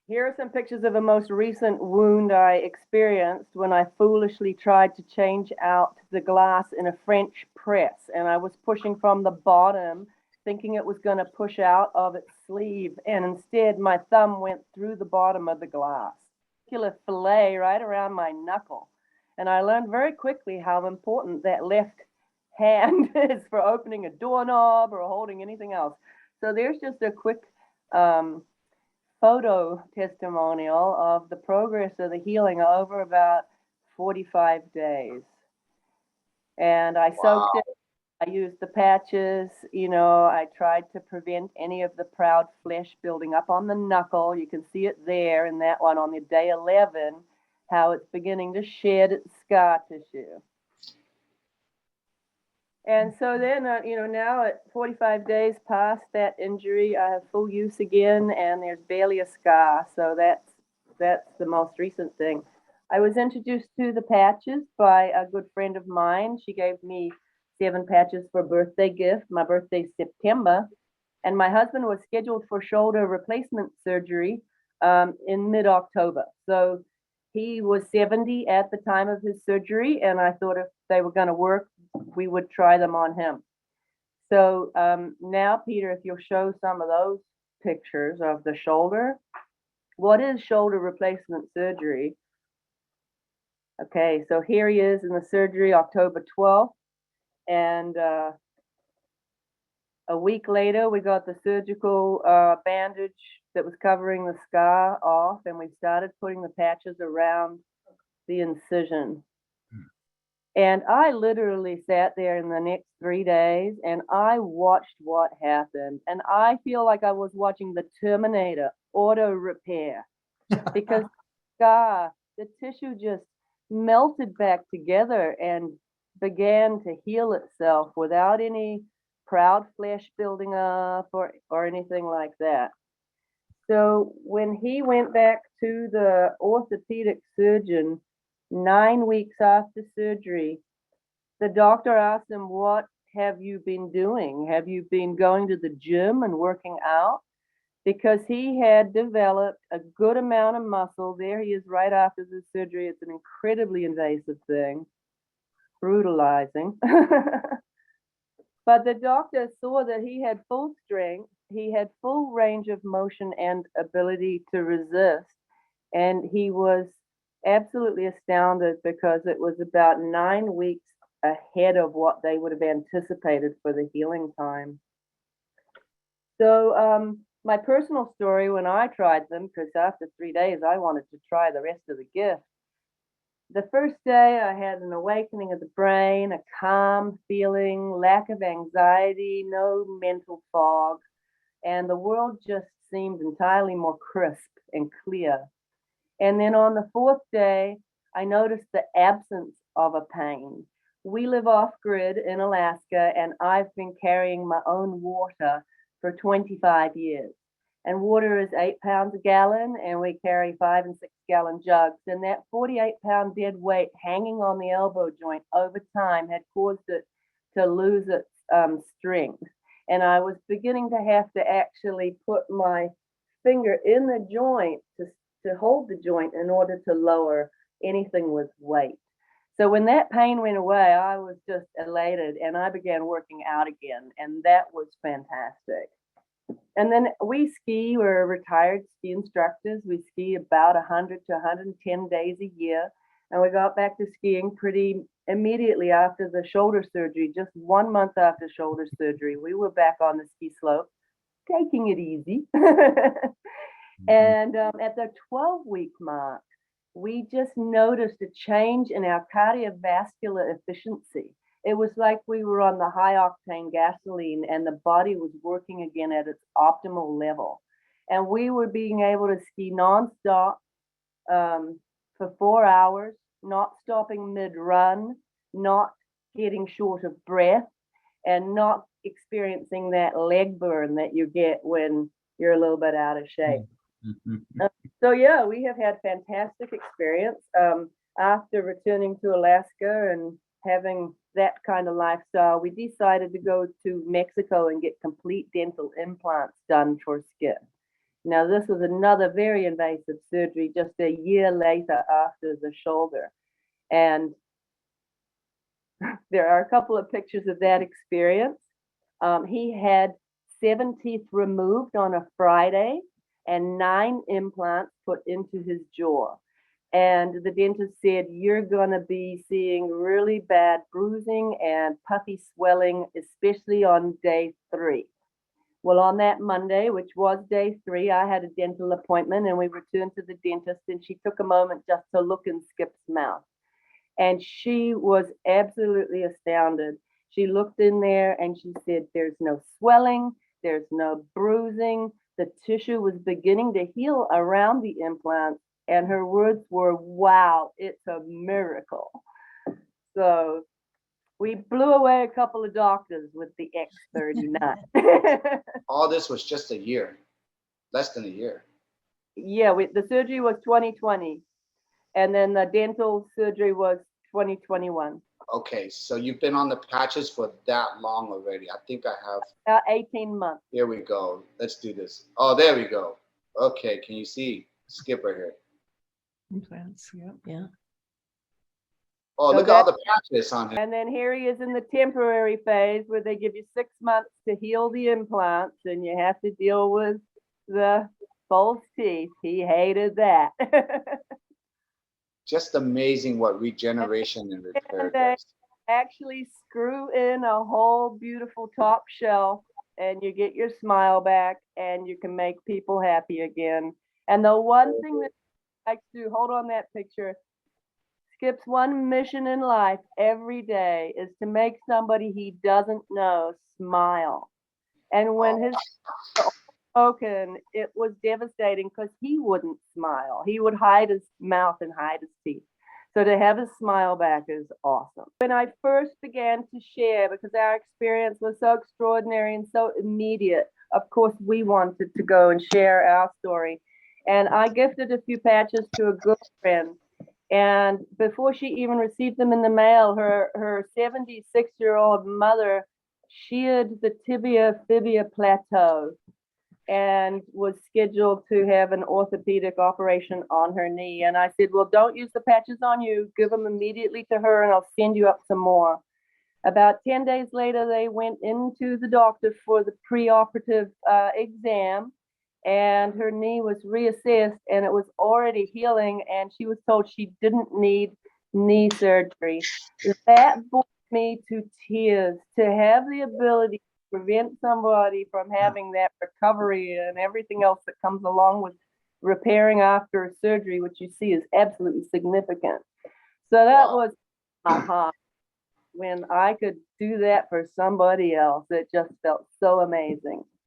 Here are some pictures of a most recent wound I experienced when I foolishly tried to change out the glass in a French press. And I was pushing from the bottom, thinking it was going to push out of its sleeve. And instead, my thumb went through the bottom of the glass, particular fillet right around my knuckle. And I learned very quickly how important that left hand is for opening a doorknob or holding anything else. So there's just a quick um, photo testimonial of the progress of the healing over about 45 days. And I soaked it. Wow. I used the patches. I tried to prevent any of the proud flesh building up on the knuckle. You can see it there in that one on the day 11, how it's beginning to shed its scar tissue. And so then, now at 45 days past that injury, I have full use again, and there's barely a scar. So that's the most recent thing. I was introduced to the patches by a good friend of mine. She gave me 7 patches for a birthday gift. My birthday's September, and my husband was scheduled for shoulder replacement surgery in mid-October. So he was 70 at the time of his surgery, and I thought if they were going to work, we would try them on him. So now, Peter, if you'll show some of those pictures of the shoulder. What is shoulder replacement surgery? Okay, so here he is in the surgery October 12th, and a week later, we got the surgical bandage that was covering the scar off, and we started putting the patches around the incision. And I literally sat there in the next 3 days and I watched what happened. And I feel like I was watching the Terminator auto repair because scar, the tissue just melted back together and began to heal itself without any proud flesh building up or anything like that. So when he went back to the orthopedic surgeon 9 weeks after surgery, the doctor asked him, "What have you been doing? Have you been going to the gym and working out?" Because he had developed a good amount of muscle. There he is right after the surgery. It's an incredibly invasive thing, brutalizing. But the doctor saw that he had full strength, he had full range of motion and ability to resist. And he was absolutely astounded because it was about 9 weeks ahead of what they would have anticipated for the healing time. So, my personal story when I tried them, because after 3 days I wanted to try the rest of the gift. The first day I had an awakening of the brain, a calm feeling, lack of anxiety, no mental fog, and the world just seemed entirely more crisp and clear. And then on the fourth day, I noticed the absence of a pain. We live off grid in Alaska, and I've been carrying my own water for 25 years. And water is 8 pounds a gallon, and we carry 5 and 6 gallon jugs. And that 48-pound dead weight hanging on the elbow joint over time had caused it to lose its strength. And I was beginning to have to actually put my finger in the joint to hold the joint in order to lower anything with weight. So when that pain went away, I was just elated and I began working out again, and that was fantastic. And then we ski, we're retired ski instructors. We ski about 100 to 110 days a year. And we got back to skiing pretty immediately after the shoulder surgery, just 1 month after shoulder surgery. We were back on the ski slope, taking it easy. Mhm. And at the 12-week mark, we just noticed a change in our cardiovascular efficiency. It was like we were on the high octane gasoline and the body was working again at its optimal level. And we were being able to ski nonstop for 4 hours, not stopping mid run, not getting short of breath, and not experiencing that leg burn that you get when you're a little bit out of shape. Mhm. Uh, so yeah, we have had fantastic experience after returning to Alaska and having that kind of lifestyle. We decided to go to Mexico and get complete dental implants done for skin. Now, this was another very invasive surgery just a year later after the shoulder. And there are a couple of pictures of that experience. He had 7 teeth removed on a Friday and 9 implants put into his jaw. And the dentist said, you're going to be seeing really bad bruising and puffy swelling, especially on day 3. Well, on that Monday, which was day 3, I had a dental appointment and we returned to the dentist, and she took a moment just to look in Skip's mouth. And she was absolutely astounded. She looked in there and she said, there's no swelling, there's no bruising. The tissue was beginning to heal around the implants. And her words were, wow, it's a miracle. So we blew away a couple of doctors with the X39. All this was just a year, less than a year. Yeah, the surgery was 2020. And then the dental surgery was 2021. Okay, so you've been on the patches for that long already. I think I have. About 18 months. Here we go. Let's do this. Oh, there we go. Okay, can you see Skip right here? Implants, yeah. Oh, So look at all the patches on him. And then here he is in the temporary phase where they give you 6 months to heal the implants, and you have to deal with the false teeth. He hated that. Just amazing what regeneration and repair And they does. actually screw in a whole beautiful top shelf, and you get your smile back, and you can make people happy again. And the one thing that I like to do, hold on that picture, Skip's one mission in life every day is to make somebody he doesn't know smile. And when his broken, it was devastating because he wouldn't smile. He would hide his mouth and hide his teeth. So to have his smile back is awesome. When I first began to share, because our experience was so extraordinary and so immediate, of course, we wanted to go and share our story. And I gifted a few patches to a good friend. And before she even received them in the mail, her 76-year-old mother sheared the tibia-fibia plateau and was scheduled to have an orthopedic operation on her knee. And I said, well, don't use the patches on you. Give them immediately to her and I'll send you up some more. About 10 days later, they went into the doctor for the preoperative exam, and her knee was reassessed and it was already healing, and she was told she didn't need knee surgery. That brought me to tears, to have the ability to prevent somebody from having that recovery and everything else that comes along with repairing after a surgery, which you see is absolutely significant. So that was aha. When I could do that for somebody else, it just felt so amazing.